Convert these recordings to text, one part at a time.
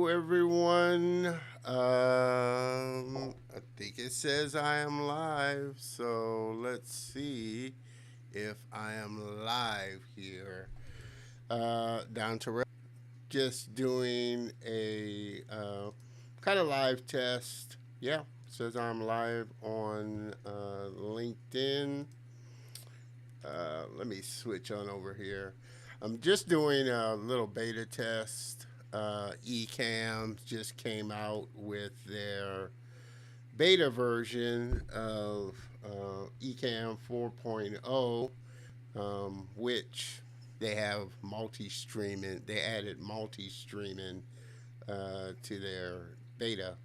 Hello, everyone. I think it says I am live, so let's see if I am live here. Down to just doing a kind of live test. Yeah, says I'm live on LinkedIn. Let me switch on over here. I'm just doing a little beta test. Ecamm just came out with their beta version of Ecamm 4.0, which they have multi-streaming. They added multi-streaming to their beta.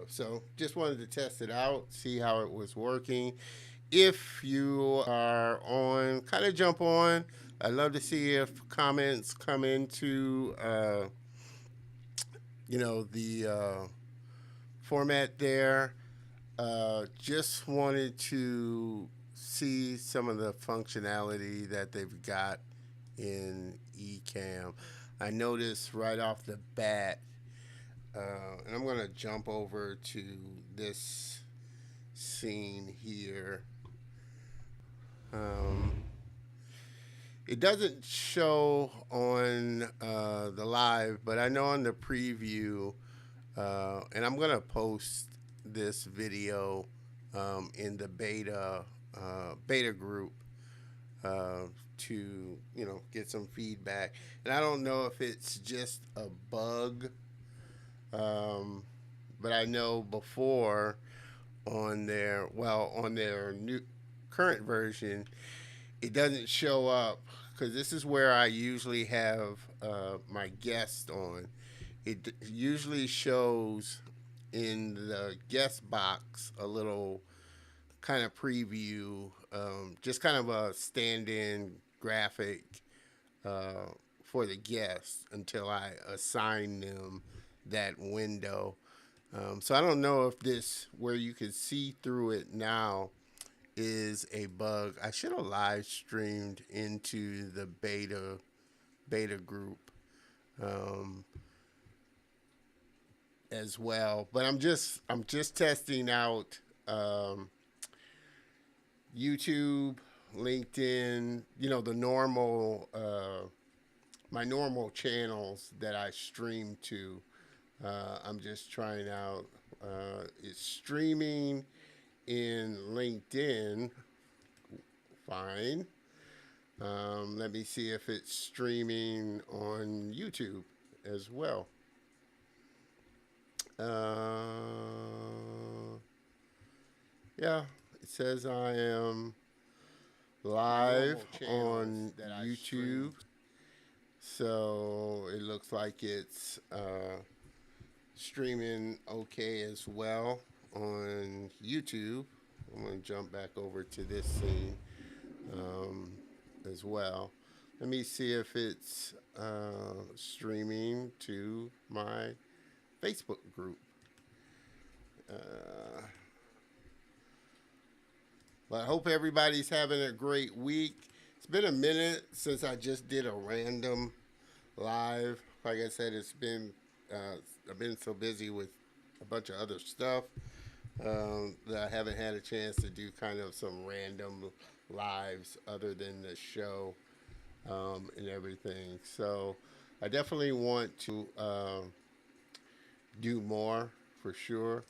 So just wanted to test it out, see how it was working. If you are on, kind of jump on. I'd love to see if comments come into, the format there. Just wanted to see some of the functionality that they've got in Ecamm. I noticed right off the bat, and I'm going to jump over to this scene here. Um, it doesn't show on the live, but I know on the preview, and I'm gonna post this video in the beta group to get some feedback. And I don't know if it's just a bug, but I know before on their new current version, it doesn't show up because this is where I usually have my guest on. It usually shows in the guest box a little kind of preview, just kind of a stand-in graphic uh, for the guests until I assign them that window. So I don't know if this, where you can see through it now, is a bug. I should have live streamed into the beta group um, as well. But I'm just testing out YouTube, LinkedIn. The normal my normal channels that I stream to. I'm just trying out. It's streaming in LinkedIn. Fine. Let me see if it's streaming on YouTube as well. Yeah, it says I am live on YouTube. So it looks like it's streaming okay as well on YouTube. I'm going to jump back over to this scene as well. Let me see if it's streaming to my Facebook group. But I hope everybody's having a great week. It's been a minute since I just did a random live. Like I said, I've been so busy with a bunch of other stuff that I haven't had a chance to do kind of some random lives other than the show and everything. So I definitely want to do more for sure.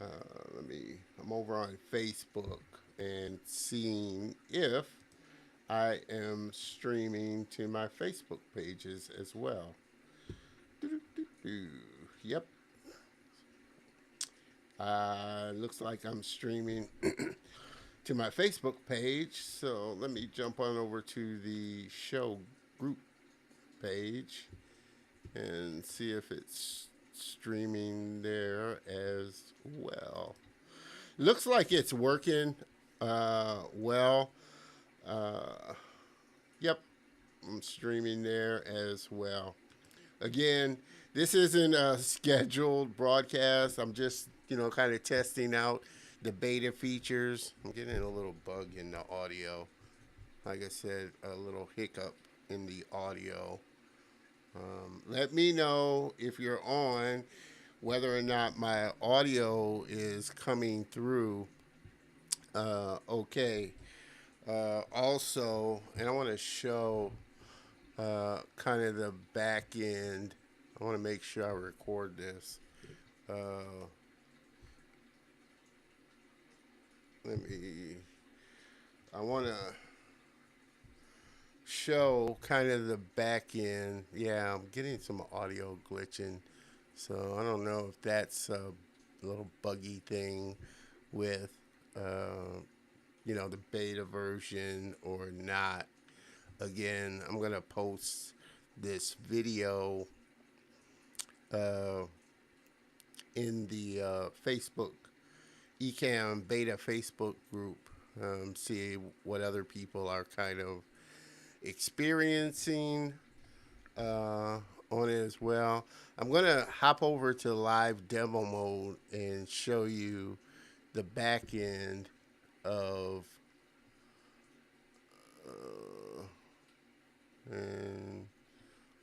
I'm over on Facebook and seeing if I am streaming to my Facebook pages as well. Yep. Looks like I'm streaming to my Facebook page. So let me jump on over to the show group page and see if it's streaming there as well. Looks like it's working well. Yep, I'm streaming there as well. Again, this isn't a scheduled broadcast. I'm just, kind of testing out the beta features. I'm getting a little bug in the audio. Like I said, a little hiccup in the audio. Let me know if you're on, whether or not my audio is coming through. Okay. Also, and I want to show kind of the back end. I want to make sure I record this. Uh, let me. I want to show kind of the back end. Yeah, I'm getting some audio glitching, so I don't know if that's a little buggy thing with the beta version or not. Again, I'm gonna post this video uh, in the Facebook Ecamm beta Facebook group. See what other people are kind of experiencing on it as well. I'm gonna hop over to live demo mode and show you the back end of and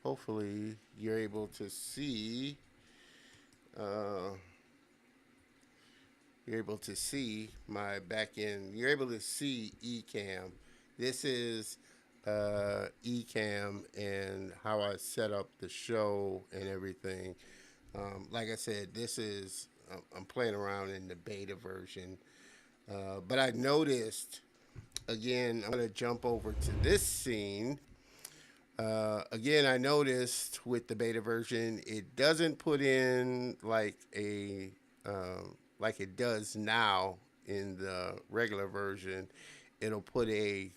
hopefully you're able to see uh, my back end. You're able to see Ecamm. This is Ecamm and how I set up the show and everything. Like I said, this is I'm playing around in the beta version, but I noticed again. I'm gonna jump over to this scene. Again, I noticed with the beta version, it doesn't put in like it does now in the regular version. It'll put a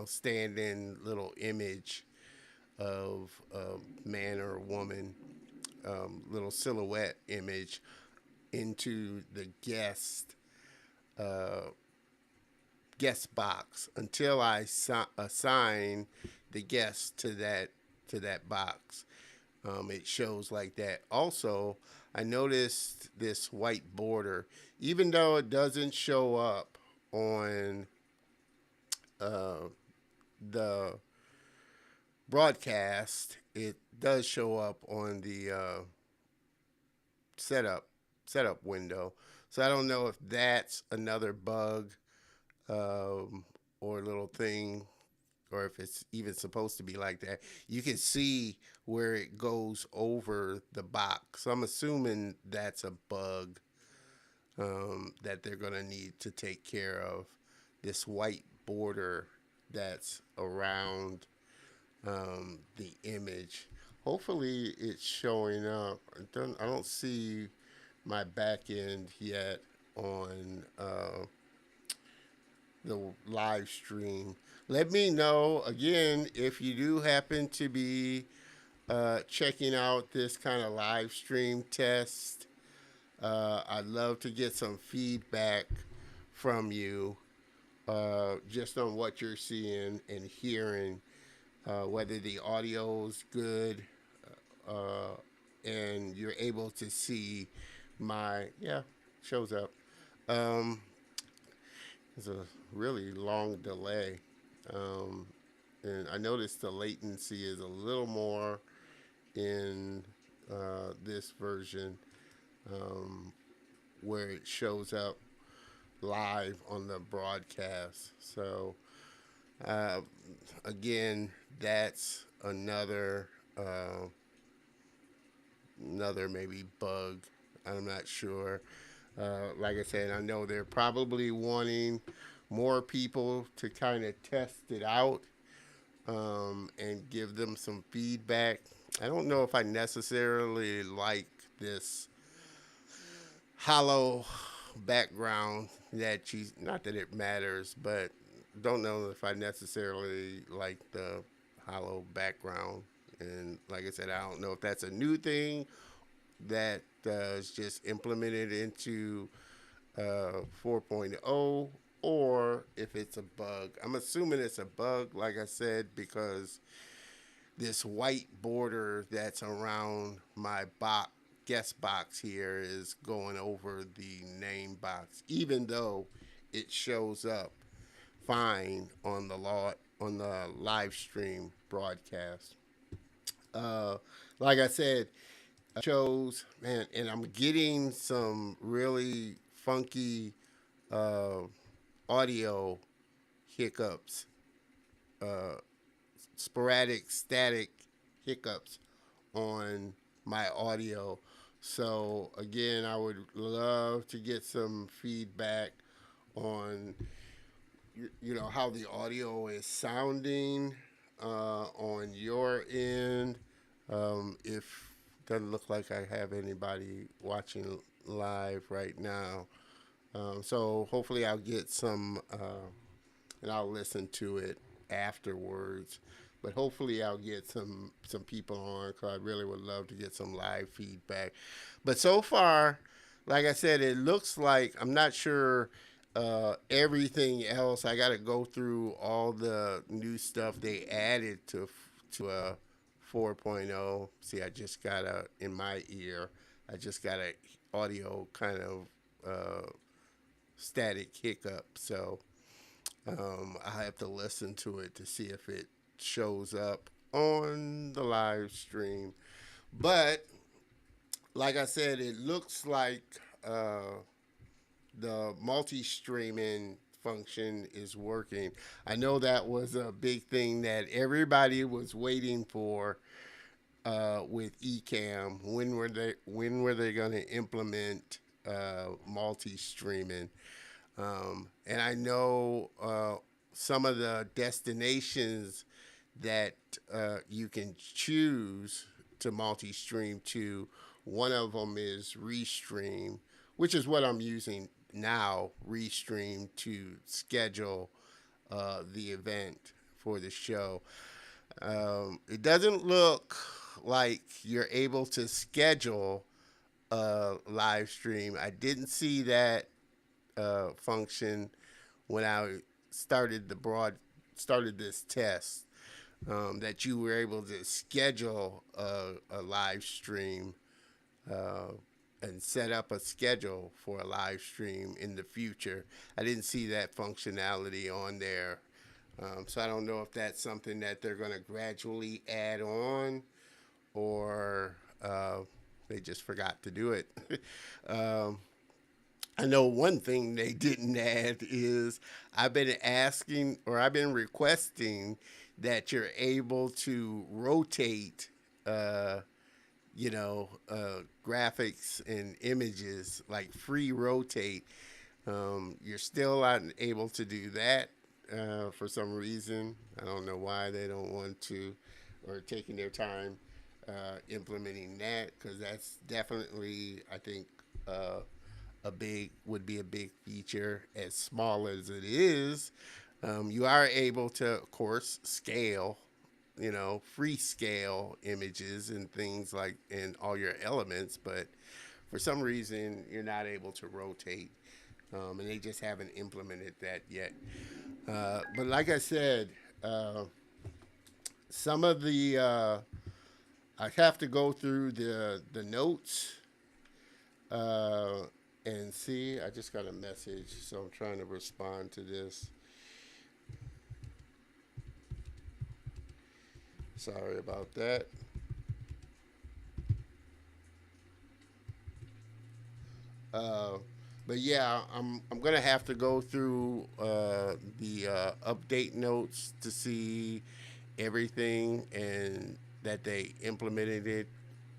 stand-in little image of a man or a woman, little silhouette image into the uh, guest box until I assign the guest to that box. It shows like that. Also, I noticed this white border, even though it doesn't show up on uh, the broadcast. It does show up on the setup setup window. So I don't know if that's another bug or little thing, or if it's even supposed to be like that. You can see where it goes over the box. So I'm assuming that's a bug that they're going to need to take care of. This white border that's around the image. Hopefully, it's showing up. I don't see my back end yet on the live stream. Let me know again if you do happen to be checking out this kind of live stream test. I'd love to get some feedback from you just on what you're seeing and hearing, whether the audio's good uh, and you're able to see yeah, shows up. Um, It's a really long delay. Um, and I noticed the latency is a little more in this version um, where it shows up live on the broadcast. So, uh, again, that's another maybe bug. I'm not sure. Like I said, I know they're probably wanting more people to kind of test it out and give them some feedback. I don't know if I necessarily like this hollow background that you, not that it matters, but don't know if I necessarily like the hollow background. And like I said, I don't know if that's a new thing that is just implemented into 4.0 or if it's a bug. I'm assuming it's a bug, like I said, because this white border that's around my guest box here is going over the name box, even though it shows up fine on the live stream broadcast. Uh, like I said, shows, man, and I'm getting some really funky uh, audio hiccups, uh, sporadic, static hiccups on my audio. So again, I would love to get some feedback on how the audio is sounding on your end. If doesn't look like I have anybody watching live right now, so hopefully I'll get some and I'll listen to it afterwards. But hopefully I'll get some people on because I really would love to get some live feedback. But so far, like I said, it looks like I'm not sure everything else. I got to go through all the new stuff they added to 4.0. See, I just got a in my ear. I just got a audio kind of static hiccup. So I have to listen to it to see if it shows up on the live stream. But like I said, it looks like the multi-streaming function is working. I know that was a big thing that everybody was waiting for with Ecamm. When were they going to implement multi-streaming? And I know some of the destinations that you can choose to multi-stream to. One of them is Restream, which is what I'm using now. Restream to schedule the event for the show. It doesn't look like you're able to schedule a live stream. I didn't see that function when I started this test, that you were able to schedule a live stream uh, and set up a schedule for a live stream in the future. I didn't see that functionality on there. So I don't know if that's something that they're going to gradually add on, or they just forgot to do it. um, I know one thing they didn't add is I've been requesting that you're able to rotate, uh, graphics and images, like free rotate. You're still not able to do that for some reason. I don't know why they don't want to, or taking their time implementing that, because that's definitely, I think, would be a big feature. As small as it is, you are able to, of course, scale, free scale images and things like in all your elements, but for some reason you're not able to rotate, and they just haven't implemented that yet. But like I said, some of the I have to go through the notes uh, and see. I just got a message, so I'm trying to respond to this. Sorry about that. Uh, but yeah, I'm gonna have to go through the update notes to see everything, and that they implemented it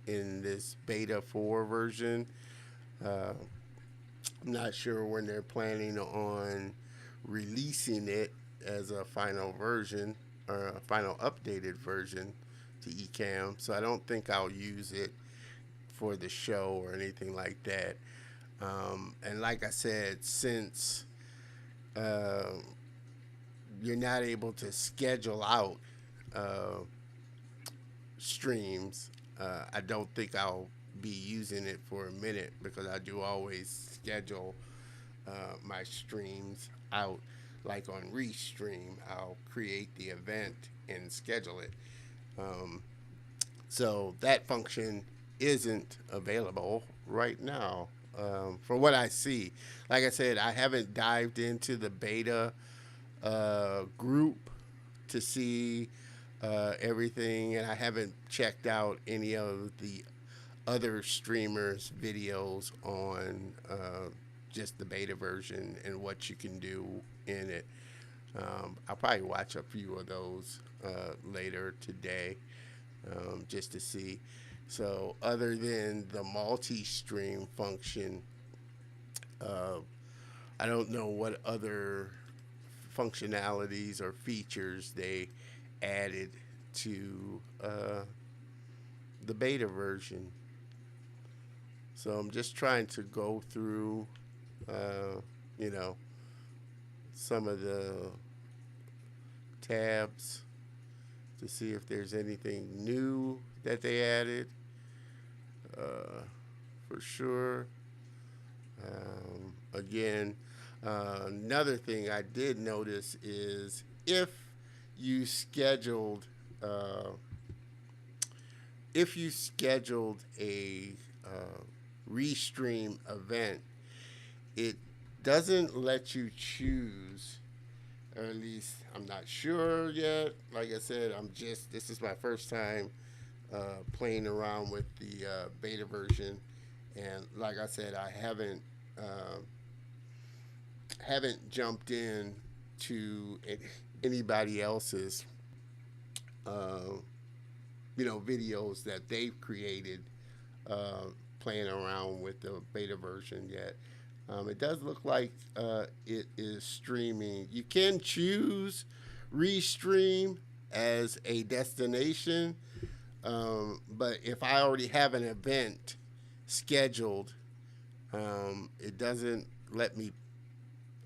in this beta 4 version. Uh, I'm not sure when they're planning on releasing it as a final version, or a final updated version to Ecamm. So I don't think I'll use it for the show or anything like that. And like I said, since uh, you're not able to schedule out uh, streams, I don't think I'll be using it for a minute, because I do always schedule my streams out. Like on Restream, I'll create the event and schedule it. Um, so that function isn't available right now, from what I see. Like I said, I haven't dived into the beta group to see everything, and I haven't checked out any of the other streamers' videos on just the beta version and what you can do in it. I'll probably watch a few of those later today just to see. So, other than the multi stream function, uh, I don't know what other functionalities or features they added to the beta version. So I'm just trying to go through, uh, you know, some of the tabs to see if there's anything new that they added. Uh, for sure. Again, another thing I did notice is if you scheduled uh, if you scheduled a restream event, it doesn't let you choose, or at least I'm not sure yet. Like I said, this is my first time playing around with the beta version, and like I said, I haven't jumped in to anybody else's uh, videos that they've created playing around with the beta version yet. It does look like it is streaming. You can choose restream as a destination, but if I already have an event scheduled, it doesn't let me.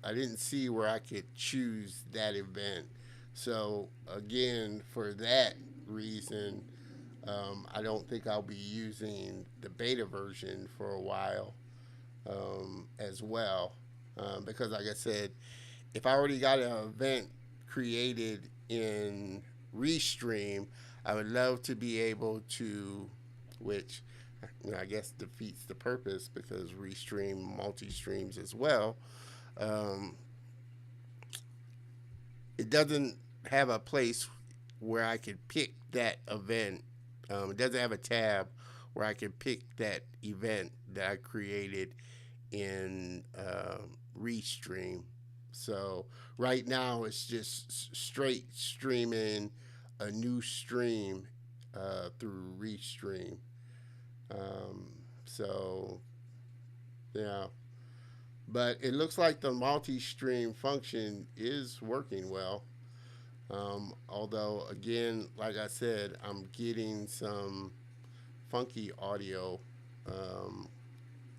I didn't see where I could choose that event. So again, for that reason, I don't think I'll be using the beta version for a while as well, because like I said, if I already got an event created in Restream, I would love to be able to, which I guess defeats the purpose because Restream multi streams as well. Um, it doesn't have a place where I could pick that event. It doesn't have a tab where I can pick that event that I created in Restream. So right now it's just straight streaming a new stream through Restream. Um, so yeah, but it looks like the multi-stream function is working well. Although again, like I said, I'm getting some funky audio um,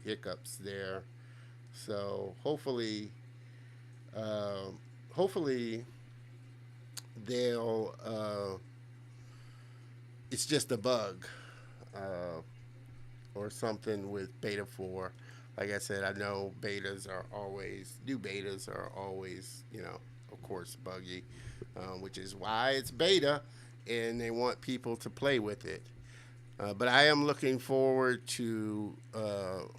hiccups there. So uh, hopefully they'll. It's just a bug uh, or something with Beta 4. Like I said, I know new betas are always, of course, buggy, which is why it's beta, and they want people to play with it. But I am looking forward to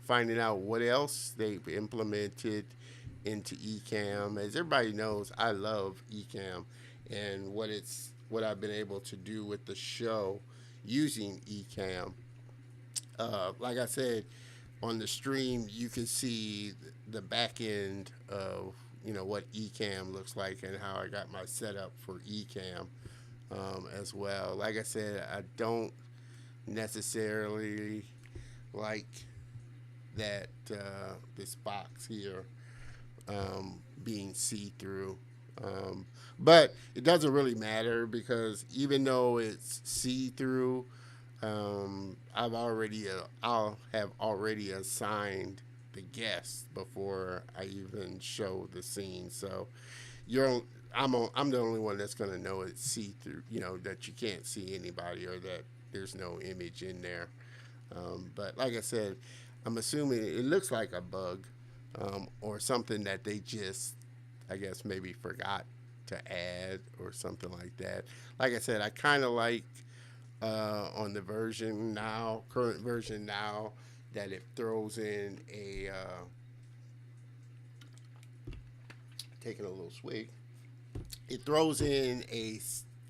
finding out what else they've implemented into Ecamm. As everybody knows, I love Ecamm and what I've been able to do with the show using Ecamm. Like I said, on the stream, you can see the back end of what Ecamm looks like and how I got my setup for Ecamm as well. Like I said, I don't necessarily like that this box here being see-through. But it doesn't really matter because even though it's see-through, I'll have already assigned the guest before I even show the scene. So you're I'm the only one that's gonna know it's see through. That you can't see anybody or that there's no image in there. But like I said, I'm assuming it looks like a bug or something that they just, I guess, maybe forgot to add or something like that. Like I said, I kind of like on the current version now, that it throws in taking a little swig. It throws in a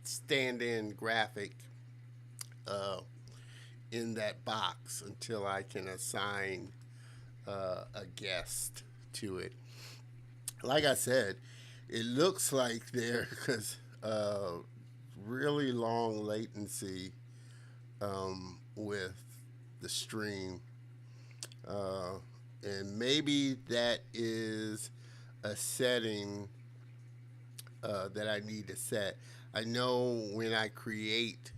stand-in graphic uh, in that box until I can assign a guest to it. Like I said, it looks like there's really long latency with the stream, uh, and maybe that is a setting that I need to set. I know when I create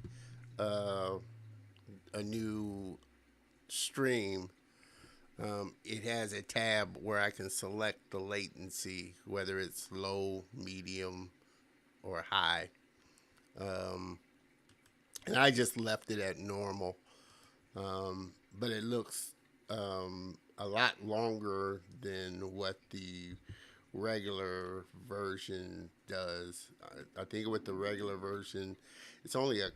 uh, a new stream, it has a tab where I can select the latency, whether it's low, medium, or high. Um, and I just left it at normal. But it looks a lot longer than what the regular version does. I think with the regular version, it's only a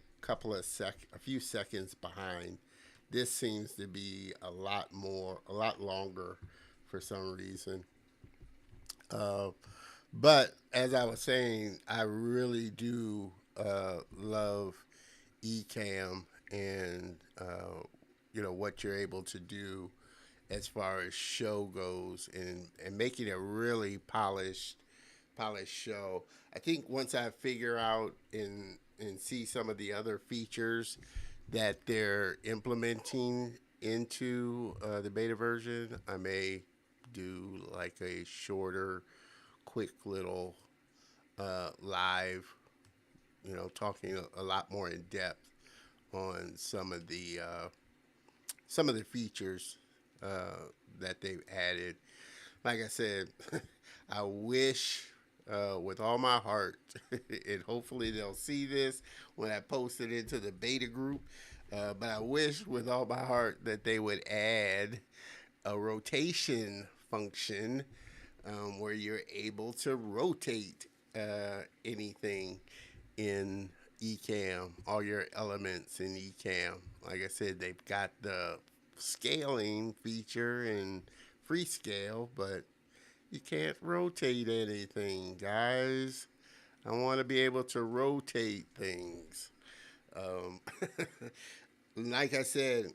few seconds behind. This seems to be a lot longer for some reason. Uh, but as I was saying, I really do love Ecamm and what you're able to do as far as show goes, and making a really polished show. I think once I figure out and see some of the other features that they're implementing into the beta version, I may do like a shorter, quick little live, talking a lot more in depth on some of the features that they've added. Like I said, I wish with all my heart, and hopefully they'll see this when I post it into the beta group. But I wish with all my heart that they would add a rotation function where you're able to rotate anything in Ecamm, all your elements in Ecamm. Like I said, they've got the scaling feature and free scale, but you can't rotate anything, guys. I want to be able to rotate things. Um, like I said,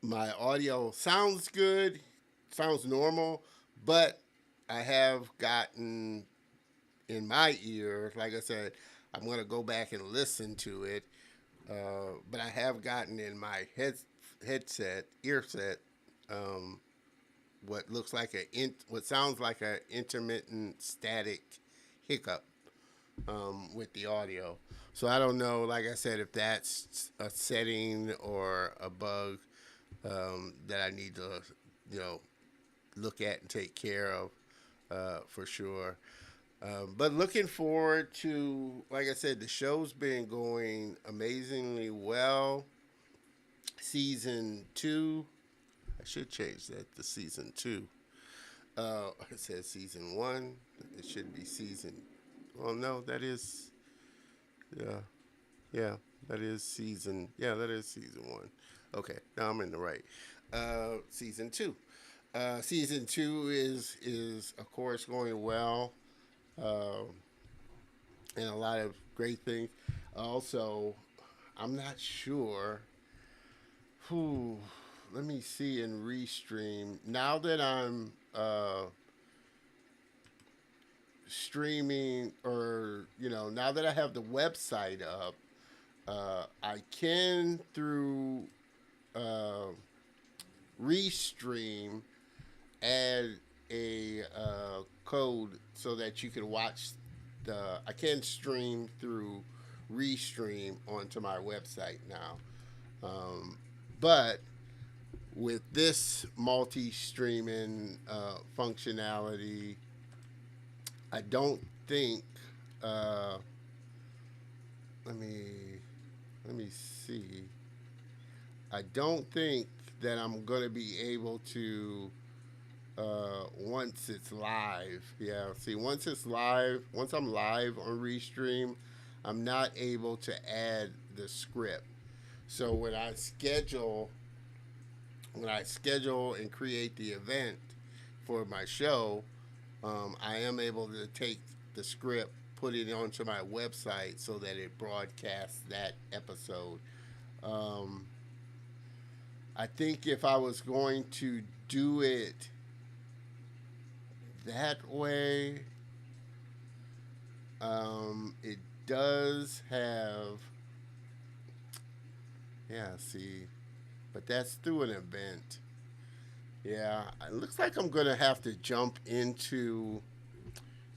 my audio sounds good, sounds normal, but I have gotten in my ear, like I said, I'm going to go back and listen to it. But I have gotten in my earset, um, what sounds like a intermittent static hiccup with the audio. So I don't know, like I said, if that's a setting or a bug that I need to, you know, look at and take care of for sure. But looking forward to, like I said, the show's been going amazingly well. Season two, I should change that to season two. It says season one. It should be season. Well, no, that is, yeah, yeah, that is season. Yeah, that is season one. Okay, now I'm in the right. Season two. Season two is of course going well. Um, and a lot of great things. Also, I'm not sure. Who? Let me see in Restream. Now that I'm streaming, or now that I have the website up, I can through uh, Restream add a code so that you can watch I can stream through Restream onto my website now. Um, but with this multi-streaming functionality, I don't think. Uh, let me let me see. I don't think that I'm gonna be able to once it's live. Yeah, see, once I'm live on Restream, I'm not able to add the script. So when I schedule and create the event for my show, I am able to take the script, put it onto my website so that it broadcasts that episode. Um, I think if I was going to do it that way, it does have, yeah, see, but that's through an event. Yeah, it looks like I'm going to have to jump into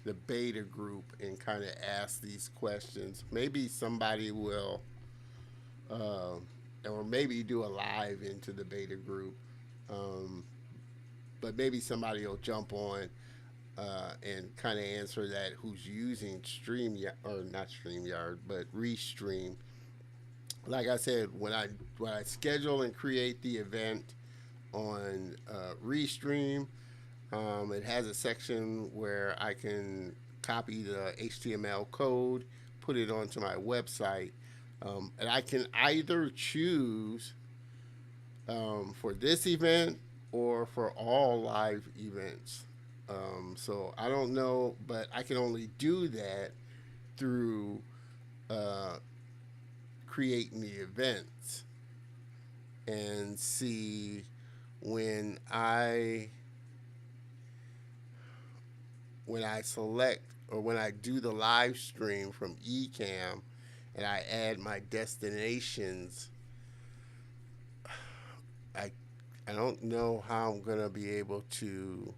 the beta group and kind of ask these questions. Maybe somebody will, uh, or maybe do a live into the beta group. Um, but maybe somebody will jump on and kind of answer that who's using StreamYard, or not StreamYard, but Restream. Like I said, when I schedule and create the event on Restream, it has a section where I can copy the HTML code, put it onto my website, and I can either choose for this event or for all live events. So I don't know, but I can only do that through uh, creating the events and see when I select or when I do the live stream from Ecamm and I add my destinations. I I don't know how I'm gonna be able to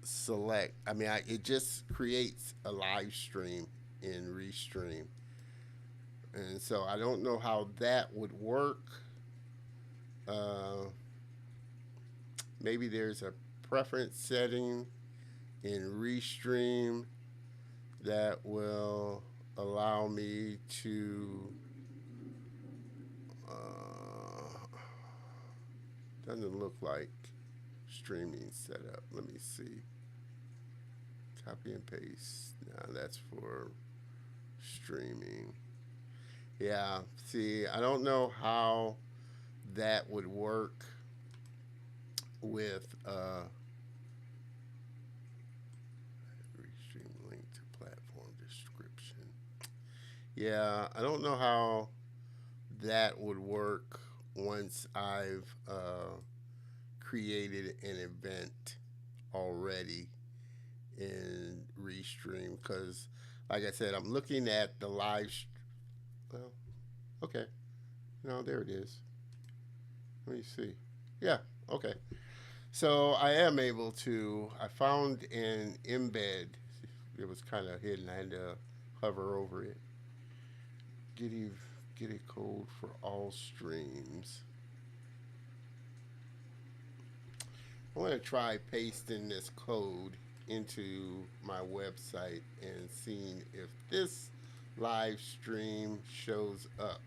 select. I mean, it just creates a live stream in Restream, and so I don't know how that would work. Uh, Maybe there's a preference setting in Restream that will allow me to. Doesn't look like streaming setup. Let me see. Copy and paste. Now that's for streaming. Yeah. See, I don't know how that would work with restream link to platform description. Yeah, I don't know how that would work once I've created an event already in Restream, because, like I said, I'm looking at the live. Well, okay, no, there it is. Let me see. Yeah, okay. So I am able to. I found an embed. It was kind of hidden. I had to hover over it. Get a, get a code for all streams. I want to try pasting this code into my website and seeing if this live stream shows up.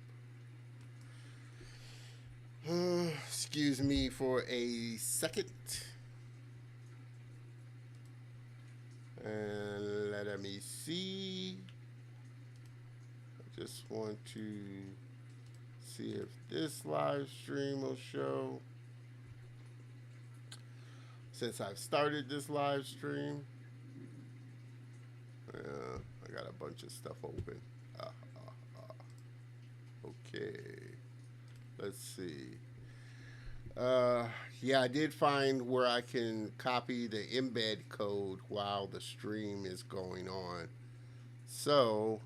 Excuse me for a second. And let me see. I just want to see if this live stream will show. Since I've started this live stream, I got a bunch of stuff open. Okay, let's see. Yeah, I did find where I can copy the embed code while the stream is going on. So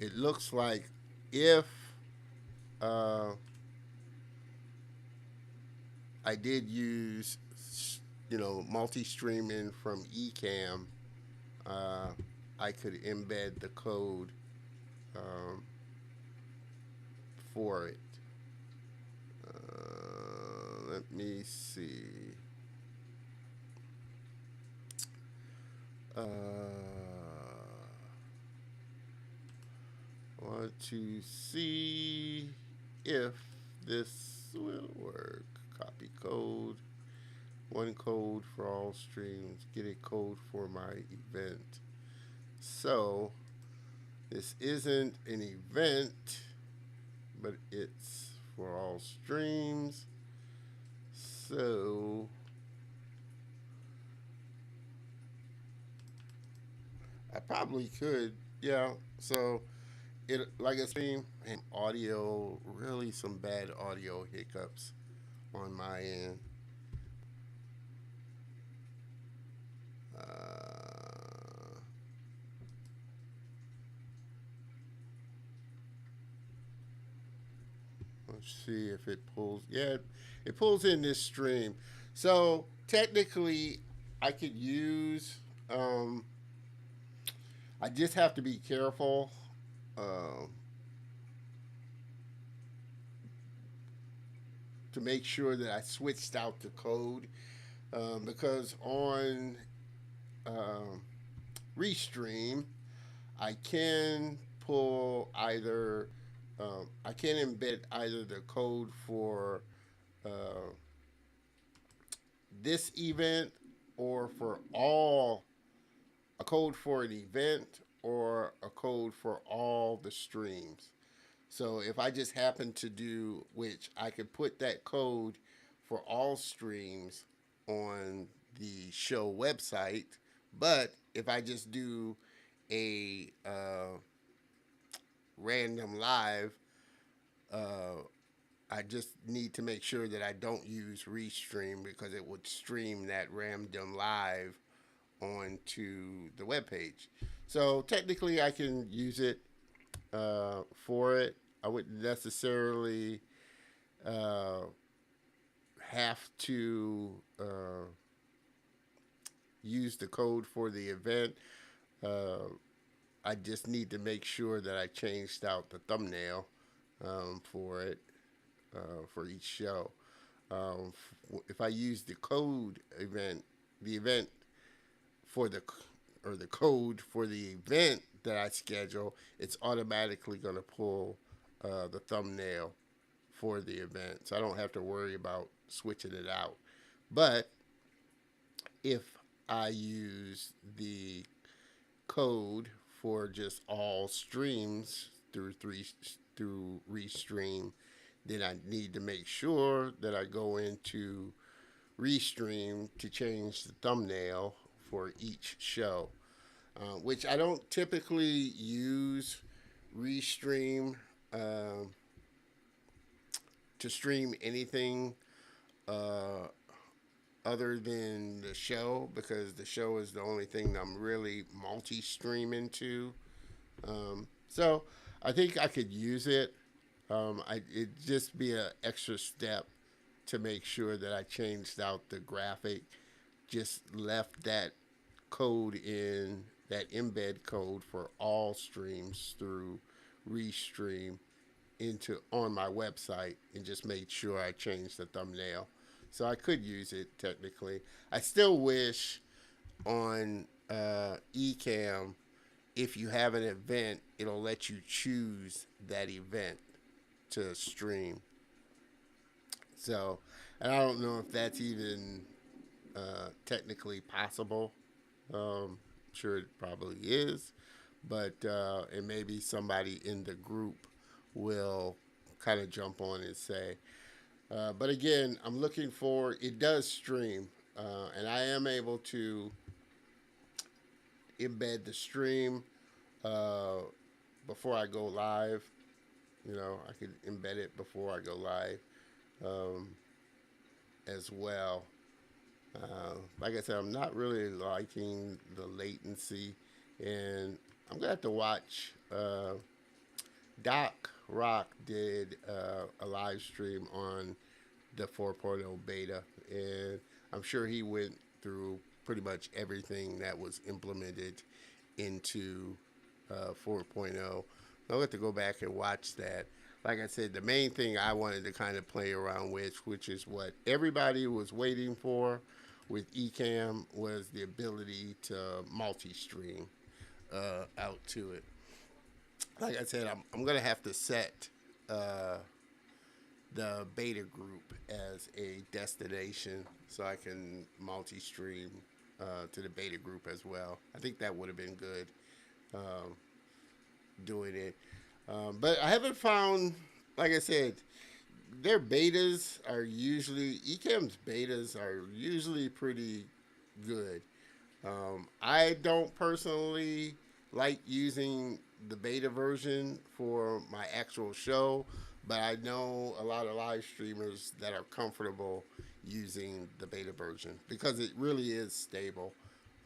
it looks like if I did use, multi-streaming from Ecamm, I could embed the code for it. Let me see. Want to see if this will work. Copy code. One code for all streams. Get a code for my event. So, this isn't an event, but it's for all streams. So, I probably could. Yeah. So it like I said, and audio, really some bad audio hiccups on my end. Uh, let's see if it pulls. Yeah, it pulls in this stream. So technically, I could use. Um, I just have to be careful. Um, to make sure that I switched out the code because on um, Restream, I can pull either, I can embed either the code for uh, this event or for all, a code for an event or a code for all the streams. So if I just happen to do, which I could put that code for all streams on the show website, but if I just do a random live, uh, I just need to make sure that I don't use Restream because it would stream that random live onto the web page. So technically, I can use it for it. I wouldn't necessarily uh, have to use the code for the event. Uh, I just need to make sure that I changed out the thumbnail for it for each show. If I use the code event, the event for the or the code for the event that I schedule, it's automatically going to pull the thumbnail for the event, so I don't have to worry about switching it out. But if I use the code for just all streams through Restream, then I need to make sure that I go into Restream to change the thumbnail for each show, which I don't typically use Restream to stream anything uh, other than the show because the show is the only thing I'm really multi-streaming to. So I think I could use it. It'd just be an extra step to make sure that I changed out the graphic, just left that code in, that embed code for all streams through Restream into on my website and just made sure I changed the thumbnail. So I could use it technically. I still wish on Ecamm, if you have an event, it'll let you choose that event to stream. So, and I don't know if that's even technically possible. Sure, it probably is, but and maybe somebody in the group will kind of jump on and say. But again, I'm looking for it does stream, and I am able to embed the stream uh, before I go live. You know, I could embed it before I go live um, as well. Like I said, I'm not really liking the latency, and I'm gonna have to watch. Doc Rock did a live stream on the 4.0 beta, and I'm sure he went through pretty much everything that was implemented into 4.0. I'll have to go back and watch that. Like I said, the main thing I wanted to kind of play around with, which is what everybody was waiting for with Ecamm, was the ability to multi-stream out to it. Like I said, I'm going to have to set uh, the beta group as a destination so I can multi-stream to the beta group as well. I think that would have been good um, doing it. But I haven't found, like I said, their betas are usually, Ecamm's betas are usually pretty good. I don't personally like using the beta version for my actual show, but I know a lot of live streamers that are comfortable using the beta version because it really is stable.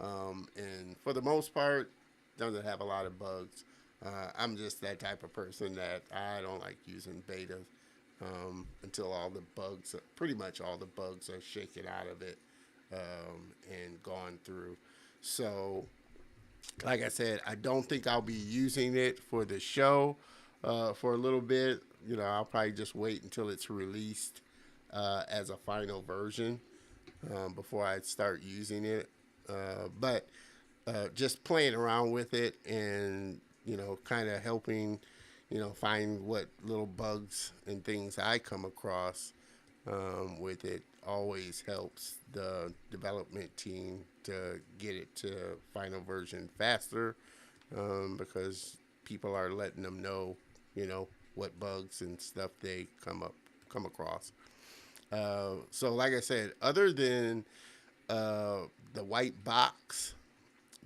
And for the most part, doesn't have a lot of bugs. I'm just that type of person that I don't like using beta until all the bugs, pretty much all the bugs, are shaken out of it and gone through. So, like I said, I don't think I'll be using it for the show for a little bit. You know, I'll probably just wait until it's released as a final version before I start using it. But just playing around with it and kind of helping find what little bugs and things I come across with it always helps the development team to get it to final version faster because people are letting them know what bugs and stuff they come across. So like I said, other than the white box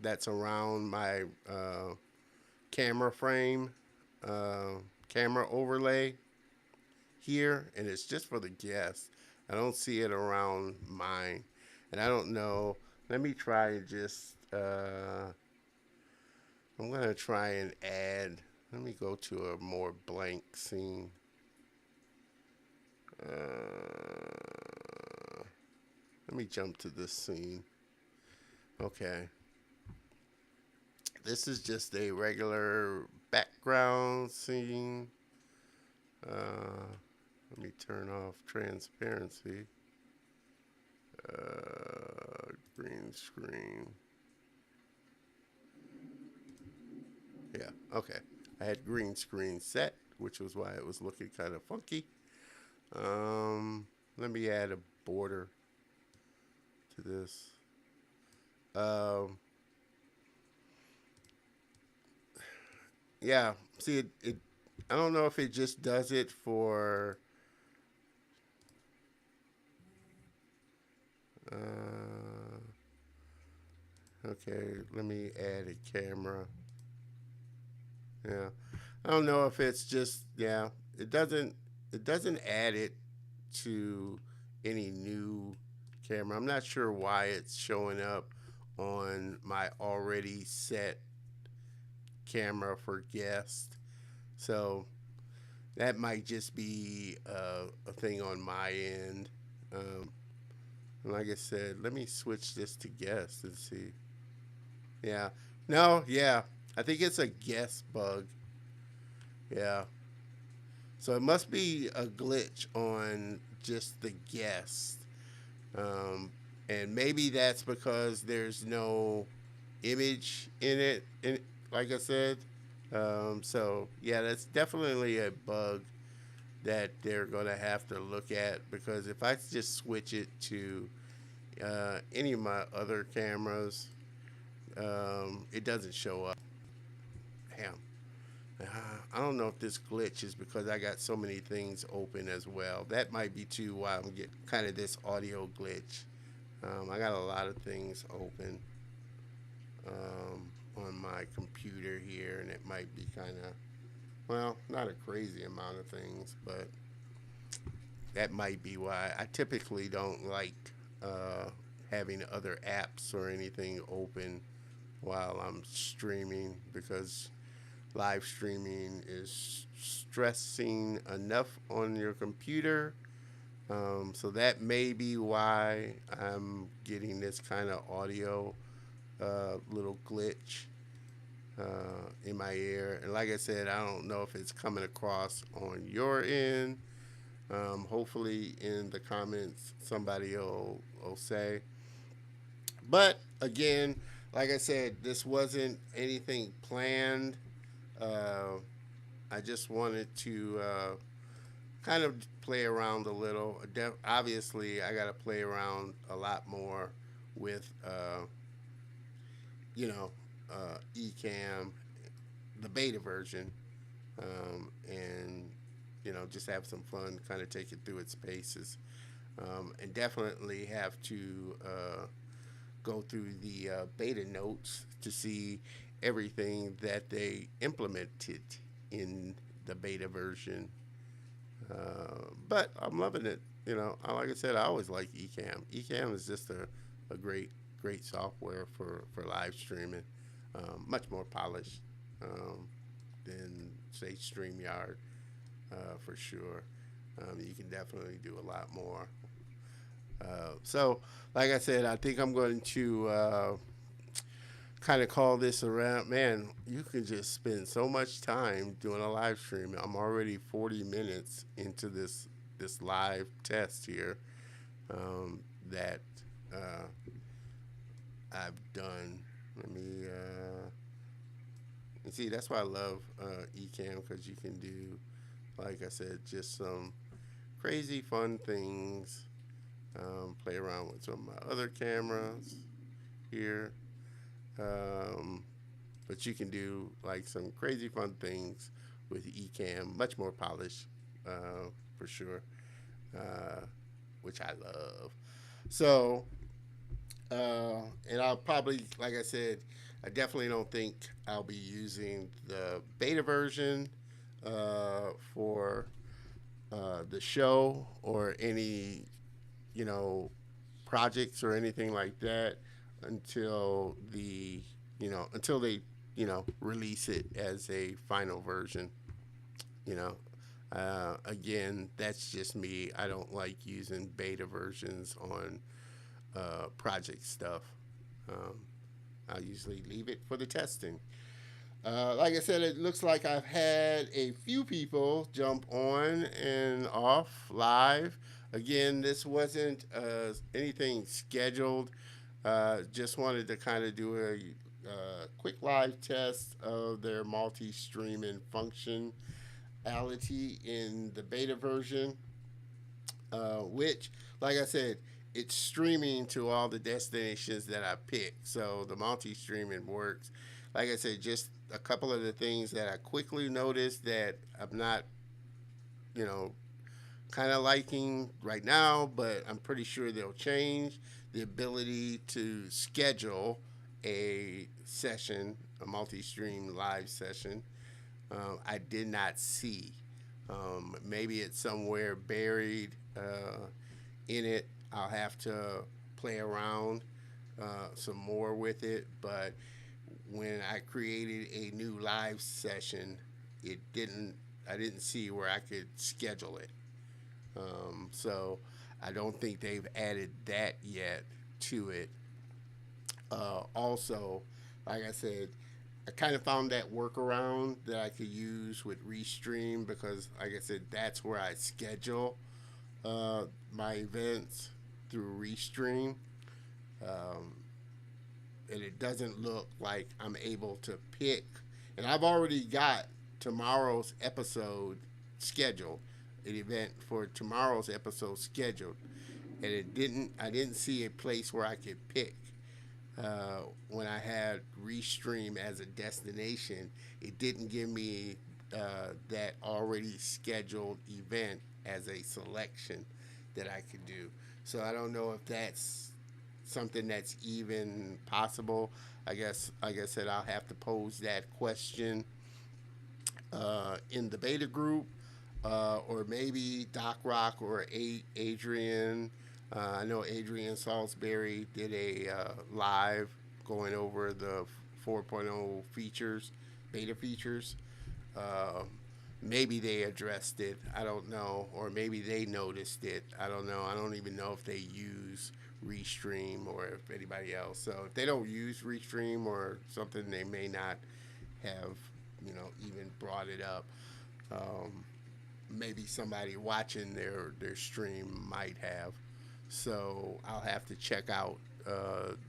that's around my camera frame, uh, camera overlay here, and it's just for the guests. I don't see it around mine, and I don't know. Let me try and just. I'm gonna try and add. Let me go to a more blank scene. Let me jump to this scene. Okay. This is just a regular background scene. Let me turn off transparency. Green screen. Yeah, okay. I had green screen set, which was why it was looking kind of funky. Let me add a border to this. Yeah, see, it I don't know if it just does it for. Okay, let me add a camera. Yeah, I don't know if it's just it doesn't add it to any new camera. I'm not sure why it's showing up on my already set camera for guest. So that might just be a thing on my end. And like I said, let me switch this to guest and see. Yeah. No, yeah. I think it's a guest bug. Yeah. So it must be a glitch on just the guest. Um, and maybe that's because there's no image in it, like I said. So, yeah, that's definitely a bug that they're going to have to look at because if I just switch it to any of my other cameras, it doesn't show up. Damn. I don't know if this glitch is because I got so many things open as well. That might be too why I'm getting kind of this audio glitch. I got a lot of things open on my computer here, and it might be kind of, well, not a crazy amount of things, but that might be why. I typically don't like uh, having other apps or anything open while I'm streaming because live streaming is stressing enough on your computer. So that may be why I'm getting this kind of audio little glitch in my ear. And like I said, I don't know if it's coming across on your end. Hopefully, in the comments, somebody will say. But again, like I said, this wasn't anything planned. Uh, I just wanted to kind of play around a little. Obviously, I got to play around a lot more with, you know, Ecamm, the beta version, and just have some fun, kind of take it through its paces, and definitely have to go through the beta notes to see everything that they implemented in the beta version. But I'm loving it. You know, like I said, I always like Ecamm. Ecamm is just a great software for live streaming. Much more polished than, say, StreamYard for sure. You can definitely do a lot more. So, like I said, I think I'm going to kind of call this around. Man, you can just spend so much time doing a live stream. I'm already 40 minutes into this live test here that uh, I've done. Let me and see. That's why I love Ecamm, because you can do, like I said, just some crazy fun things. Play around with some of my other cameras here. Um, but you can do like some crazy fun things with Ecamm, much more polished for sure, uh, which I love. So, and I'll probably, like I said, I definitely don't think I'll be using the beta version for the show or any, you know, projects or anything like that until until they, release it as a final version. You know, again, that's just me. I don't like using beta versions on project stuff. Um, I usually leave it for the testing. Like I said, it looks like I've had a few people jump on and off live. Again, this wasn't anything scheduled. Just wanted to kind of do a quick live test of their multi-streaming functionality in the beta version, which, like I said, it's streaming to all the destinations that I picked. So the multi-streaming works. Like I said, just a couple of the things that I quickly noticed that I'm not, you know, kind of liking right now, but I'm pretty sure they'll change. The ability to schedule a session, a multi-stream live session, I did not see. Maybe it's somewhere buried in it. I'll have to play around some more with it. But when I created a new live session, it didn't. I didn't see where I could schedule it. So I don't think they've added that yet to it. Also, like I said, I kind of found that workaround that I could use with Restream because, like I said, that's where I schedule my events through Restream. Um, and it doesn't look like I'm able to pick. And I've already got tomorrow's episode scheduled, an event for tomorrow's episode scheduled, and I didn't see a place where I could pick. When I had Restream as a destination, it didn't give me that already scheduled event as a selection that I could do. So I don't know if that's something that's even possible. I guess, like I said, I'll have to pose that question in the beta group, or maybe Doc Rock or Adrian. I know Adrian Salisbury did a live going over the 4.0 features, beta features. Uh, Maybe they addressed it. I don't know. Or maybe they noticed it. I don't know. I don't even know if they use Restream or if anybody else. So if they don't use Restream or something, they may not have, even brought it up. Um, Maybe somebody watching their stream might have. So I'll have to check out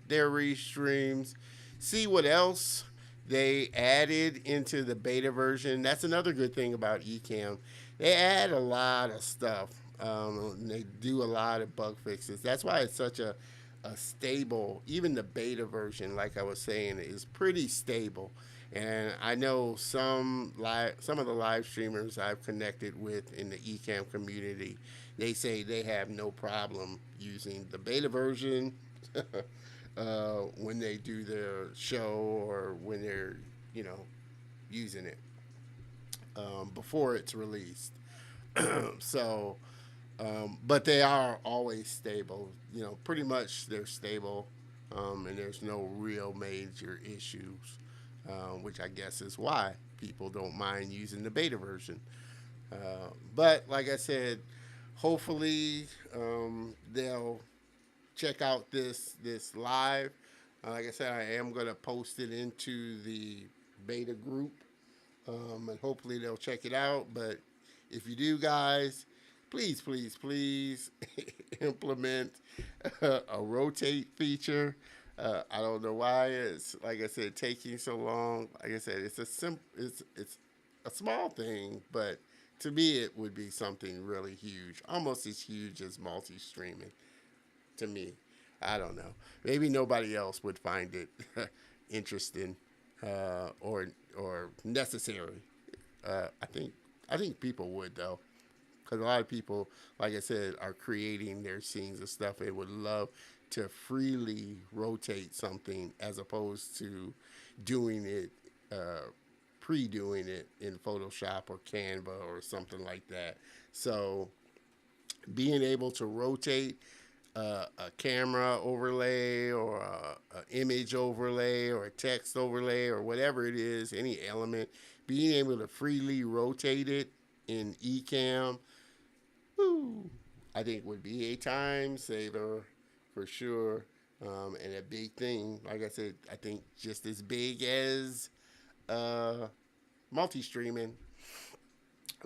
their restreams, see what else they added into the beta version. That's another good thing about Ecamm. They add a lot of stuff. They do a lot of bug fixes. That's why it's such a stable. Even the beta version, like I was saying, is pretty stable. And I know some of the live streamers I've connected with in the Ecamm community, they say they have no problem using the beta version when they do their show or when they're, you know, using it before it's released. So, but they are always stable. You know, pretty much they're stable, and there's no real major issues, which I guess is why people don't mind using the beta version. But like I said, hopefully they'll check out this live. Like I said, I am going to post it into the beta group, and hopefully they'll check it out. But if you do, guys, please, please, please implement a rotate feature. I don't know why it's, like I said, taking so long. Like I said, it's a small thing, but to me it would be something really huge, almost as huge as multi-streaming. To me, I don't know. Maybe nobody else would find it interesting or necessary. I think people would though, because a lot of people, like I said, are creating their scenes and stuff. They would love to freely rotate something as opposed to doing it, uh, pre-doing it in Photoshop or Canva or something like that. So being able to rotate a camera overlay or a image overlay or a text overlay or whatever it is, any element, being able to freely rotate it in Ecamm, whew, I think would be a time saver for sure. And a big thing, like I said, I think just as big as uh, multi streaming.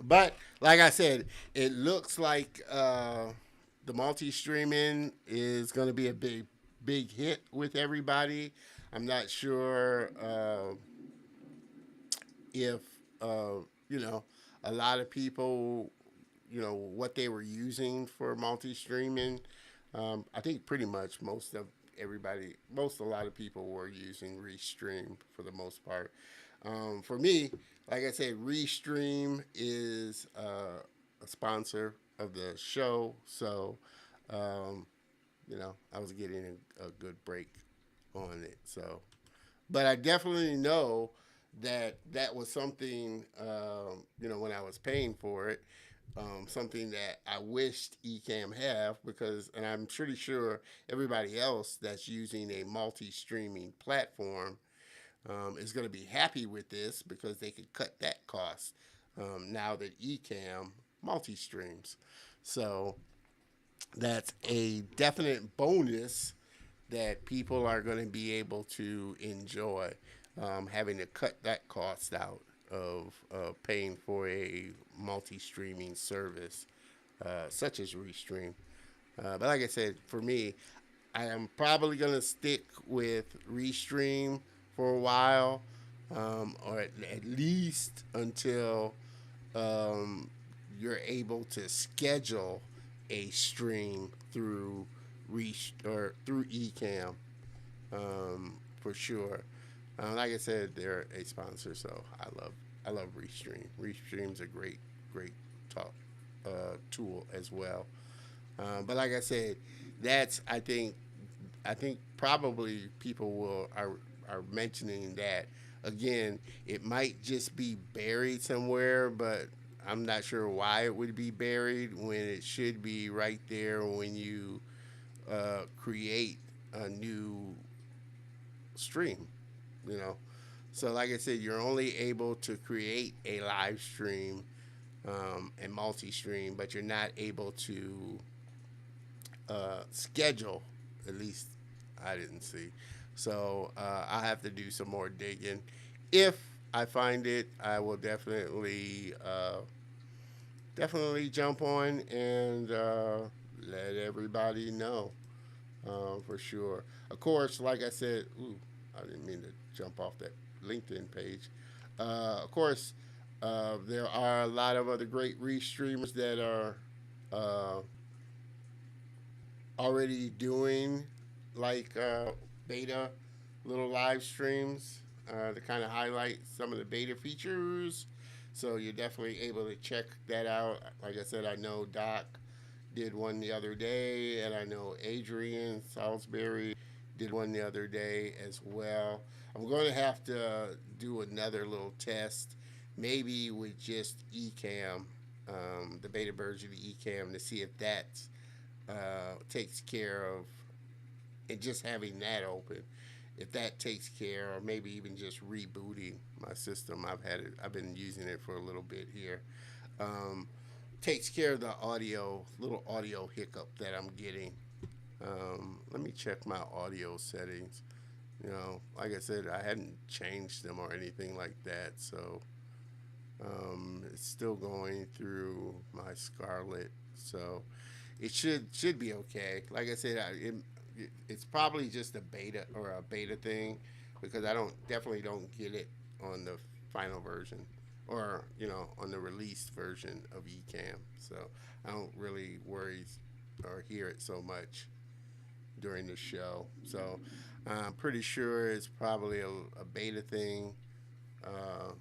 But like I said, it looks like the multi streaming is going to be a big hit with everybody. I'm not sure if you know, a lot of people, you know, what they were using for multi streaming. I think pretty much most of everybody, most a lot of people were using Restream for the most part. For me, like I said, Restream is a sponsor of the show, so um, you know I was getting a good break on it. So, but I definitely know that that was something, you know, when I was paying for it, something that I wished Ecamm have because, and I'm pretty sure everybody else that's using a multi-streaming platform is going to be happy with this because they could cut that cost now that Ecamm multi-streams. So that's a definite bonus that people are going to be able to enjoy, having to cut that cost out of paying for a multi-streaming service such as Restream. But like I said, for me, I am probably going to stick with Restream for a while, or at least until um, you're able to schedule a stream through or through Ecamm, for sure. Like I said, they're a sponsor, so I love Restream. Restream's a great talk tool as well. But like I said, that's I think probably people are mentioning that again. It might just be buried somewhere, but I'm not sure why it would be buried when it should be right there when you create a new stream. You know, so like I said, you're only able to create a live stream and multi-stream, but you're not able to schedule. At least I didn't see. So I have to do some more digging. If I find it, I will definitely jump on and let everybody know for sure. Of course, like I said, ooh, I didn't mean to jump off that LinkedIn page. Of course, there are a lot of other great restreamers that are uh, already doing like beta little live streams to kind of highlight some of the beta features. So you're definitely able to check that out. Like I said, I know Doc did one the other day, and I know Adrian Salisbury did one the other day as well. I'm going to have to do another little test, maybe with just Ecamm, the beta version of Ecamm, to see if that takes care of, and just having that open, if that takes care, or maybe even just rebooting my system. I've been using it for a little bit here. Um, Takes care of the little audio hiccup that I'm getting. Let me check my audio settings. Like I said, I hadn't changed them or anything like that, so it's still going through my Scarlett, so it should be okay. Like I said, it's probably just a beta thing, because I definitely don't get it on the final version, or on the released version of Ecamm. So I don't really worry or hear it so much during the show. So I'm pretty sure it's probably a beta thing. Uh,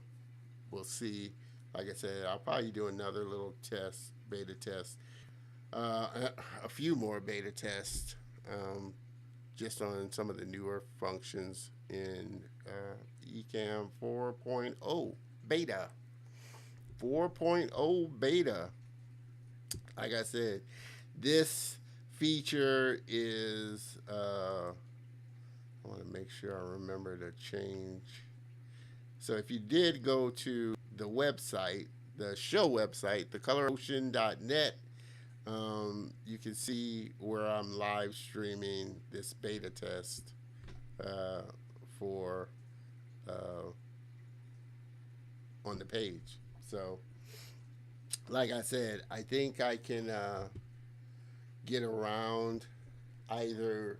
we'll see. Like I said, I'll probably do another little beta test, a few more beta tests, just on some of the newer functions in Ecamm 4.0 beta. 4.0 beta. Like I said, this feature is. I want to make sure I remember to change. So if you did go to the website, the show website, thecolorocean.net, you can see where I'm live streaming this beta test for on the page. So, like I said, I think I can get around either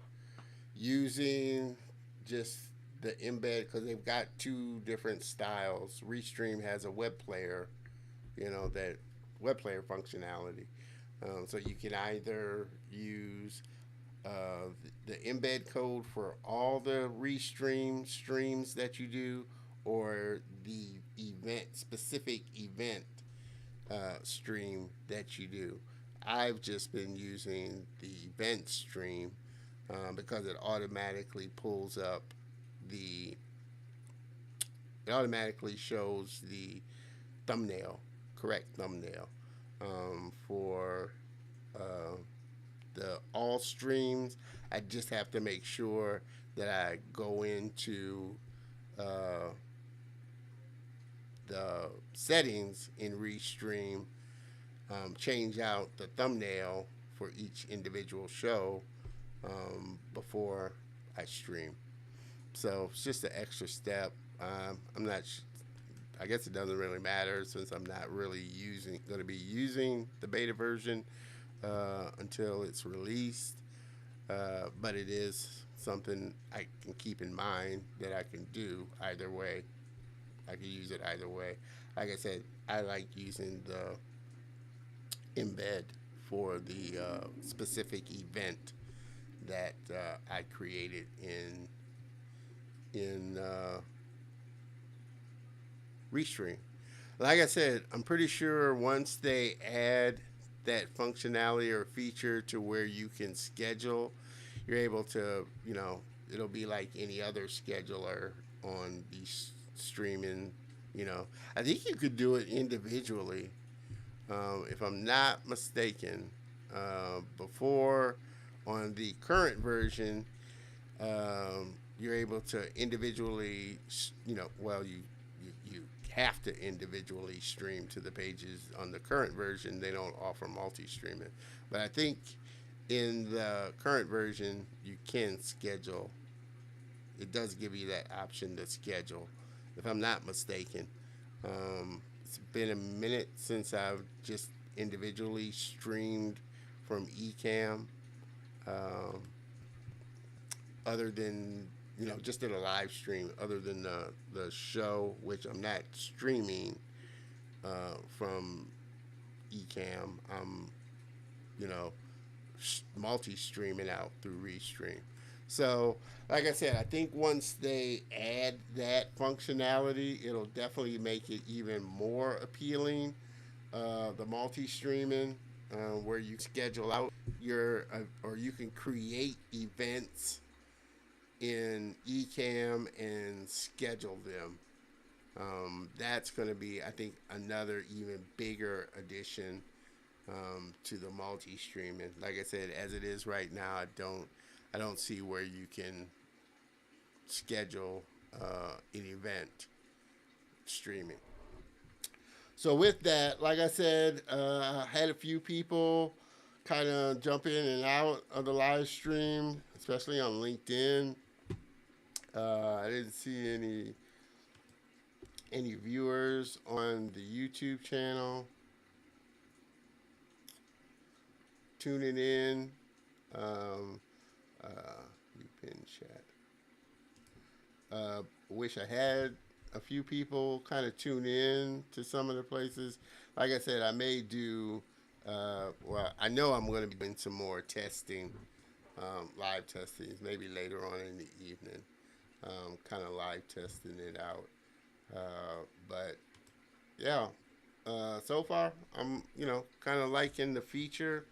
using just the embed, because they've got two different styles. Restream has a web player, that web player functionality. So you can either use the embed code for all the Restream streams that you do, or the specific event stream that you do. I've just been using the event stream because it automatically shows the thumbnail, correct thumbnail, for the all streams. I just have to make sure that I go into the settings in Restream, change out the thumbnail for each individual show before I stream. So it's just an extra step. I'm not. I guess it doesn't really matter, since I'm not really going to be using the beta version until it's released. But it is something I can keep in mind that I can do either way. I can use it either way. Like I said, I like using the embed for the specific event that I created in Restream. Like I said, I'm pretty sure once they add that functionality or feature to where you can schedule, you're able to, it'll be like any other scheduler on these streaming. I think you could do it individually, if I'm not mistaken. Before, on the current version, you're able to individually, you have to individually stream to the pages. On the current version, they don't offer multi-streaming, but I think in the current version you can schedule. It does give you that option to schedule, if I'm not mistaken. It's been a minute since I've just individually streamed from Ecamm, other than just in a live stream, other than the show, which I'm not streaming from Ecamm. I'm multi-streaming out through Restream. So, like I said, I think once they add that functionality, it'll definitely make it even more appealing. The multi-streaming, where you schedule out or you can create events in Ecamm and schedule them. That's going to be, I think, another even bigger addition to the multi-streaming. Like I said, as it is right now, I don't see where you can schedule an event streaming. So with that, like I said, I had a few people kind of jump in and out of the live stream, especially on LinkedIn. I didn't see any viewers on the YouTube channel tuning in. Um, you pin chat. Wish I had a few people kind of tune in to some of the places. Like I said, I may do. Well, I know I'm going to be doing some more testing, live testings, maybe later on in the evening, kind of live testing it out. But yeah, so far I'm kind of liking the feature.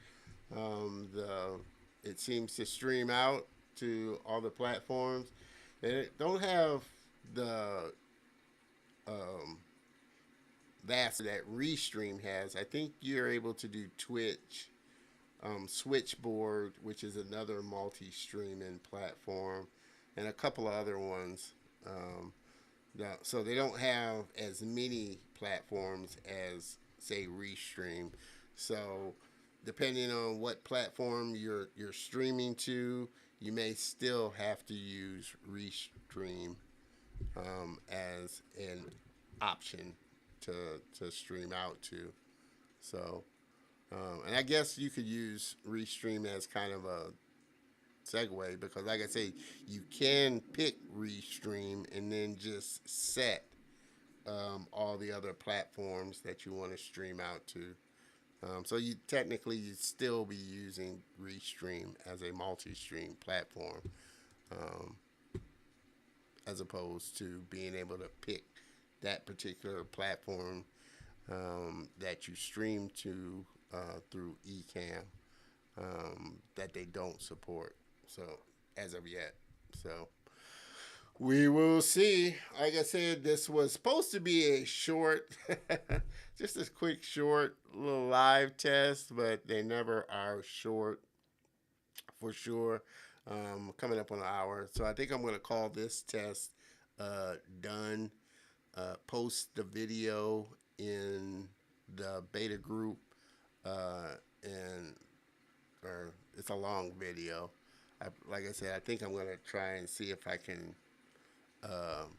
The It seems to stream out to all the platforms. They don't have the um, vast that Restream has. I think you're able to do Twitch, Switchboard, which is another multi-streaming platform, and a couple of other ones. Um, so they don't have as many platforms as say Restream. So depending on what platform you're streaming to, you may still have to use Restream as an option to stream out to. So, and I guess you could use Restream as kind of a segue because, like I say, you can pick Restream and then just set all the other platforms that you want to stream out to. So you technically you'd still be using Restream as a multi-stream platform, um, as opposed to being able to pick that particular platform that you stream to through Ecamm that they don't support. So as of yet, so we will see. Like I said, this was supposed to be a short, just a quick, short little live test, but they never are short for sure. Coming up on an hour. So I think I'm going to call this test done. Post the video in the beta group, and or it's a long video. Like I said, I think I'm going to try and see if I can um,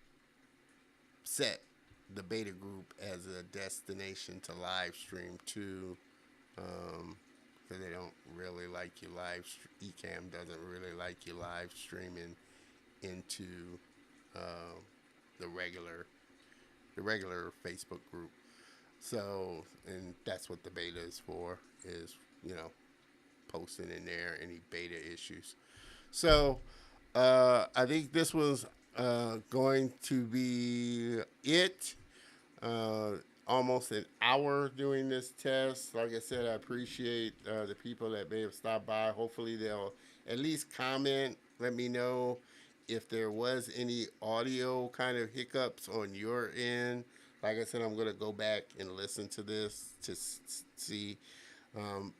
set the beta group as a destination to live stream to, because they don't really like you Ecamm doesn't really like you live streaming into uh, the regular Facebook group. So, and that's what the beta is for, is posting in there any beta issues. So, I think this was going to be it. Uh, Almost an hour doing this test. Like I said, I appreciate the people that may have stopped by. Hopefully, they'll at least comment, let me know if there was any audio kind of hiccups on your end. Like I said, I'm going to go back and listen to this to see.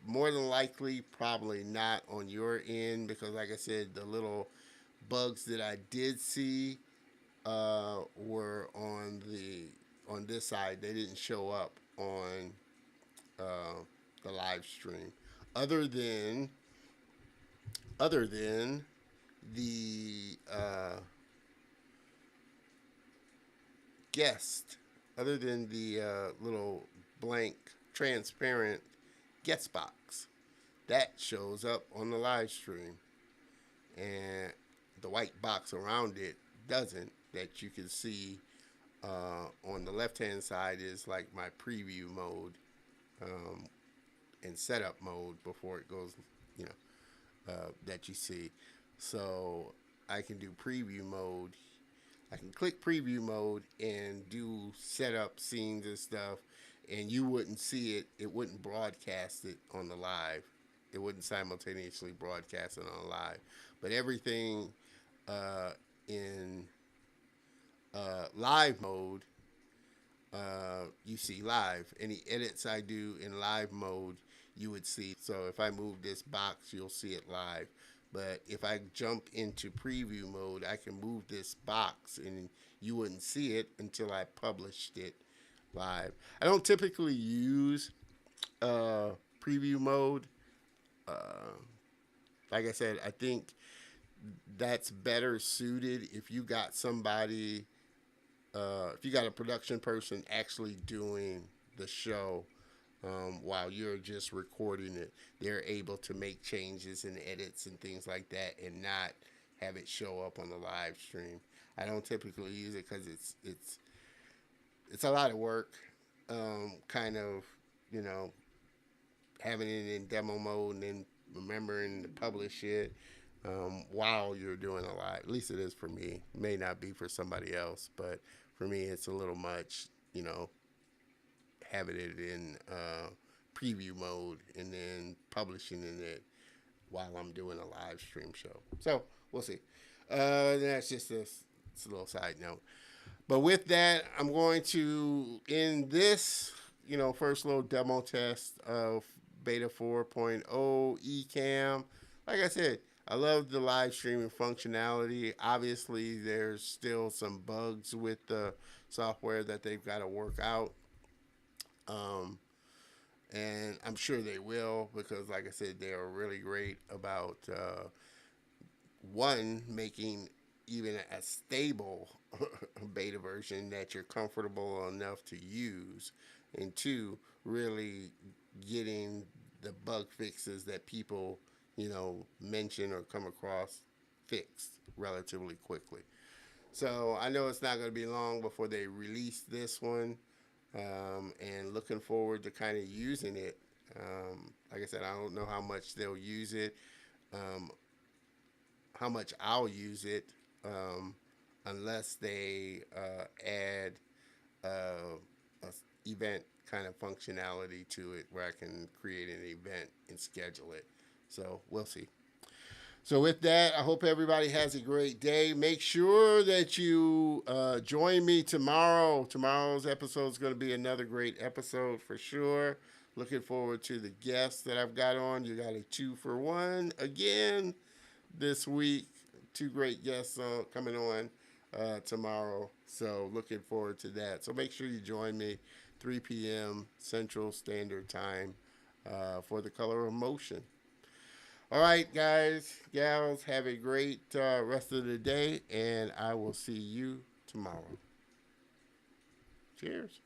More than likely, probably not on your end because, like I said, the little bugs that I did see were on this side. They didn't show up on uh, the live stream, other than other than the guest, other than the little blank transparent guest box that shows up on the live stream, and the white box around it doesn't. That you can see on the left hand side is like my preview mode um, and setup mode before it goes, that you see. So I can do preview mode. I can click preview mode and do setup scenes and stuff, and you wouldn't see it. It wouldn't broadcast it on the live. It wouldn't simultaneously broadcast it on live. But everything in live mode, you see live. Any edits I do in live mode, you would see. So if I move this box, you'll see it live. But if I jump into preview mode, I can move this box and you wouldn't see it until I published it live. I don't typically use preview mode. Uh, like I said, I think that's better suited if you got somebody, if you got a production person actually doing the show while you're just recording it. They're able to make changes and edits and things like that and not have it show up on the live stream. I don't typically use it because it's a lot of work. Kind of, you know, having it in demo mode and then remembering to publish it while you're doing a live. At least it is for me. It may not be for somebody else, but for me, it's a little much, you know, having it in preview mode and then publishing it while I'm doing a live stream show. So we'll see. That's just it's a little side note. But with that, I'm going to end this, you know, first little demo test of Beta 4.0 Ecamm. Like I said, I love the live streaming functionality. Obviously, there's still some bugs with the software that they've got to work out. And I'm sure they will because, like I said, they are really great about one, making even a stable beta version that you're comfortable enough to use, and two, really getting the bug fixes that people, you know, mention or come across fixed relatively quickly. So I know it's not going to be long before they release this one, and looking forward to kind of using it. Like I said, I don't know how much they'll use it, um, how much I'll use it, unless they add a event kind of functionality to it where I can create an event and schedule it. So we'll see. So with that, I hope everybody has a great day. Make sure that you join me tomorrow. Tomorrow's episode is going to be another great episode for sure. Looking forward to the guests that I've got on. You got a 2-for-1 again this week. Two great guests coming on tomorrow. So looking forward to that. So make sure you join me 3 p.m. Central Standard Time for the Color of Motion. All right, guys, gals, have a great rest of the day, and I will see you tomorrow. Cheers.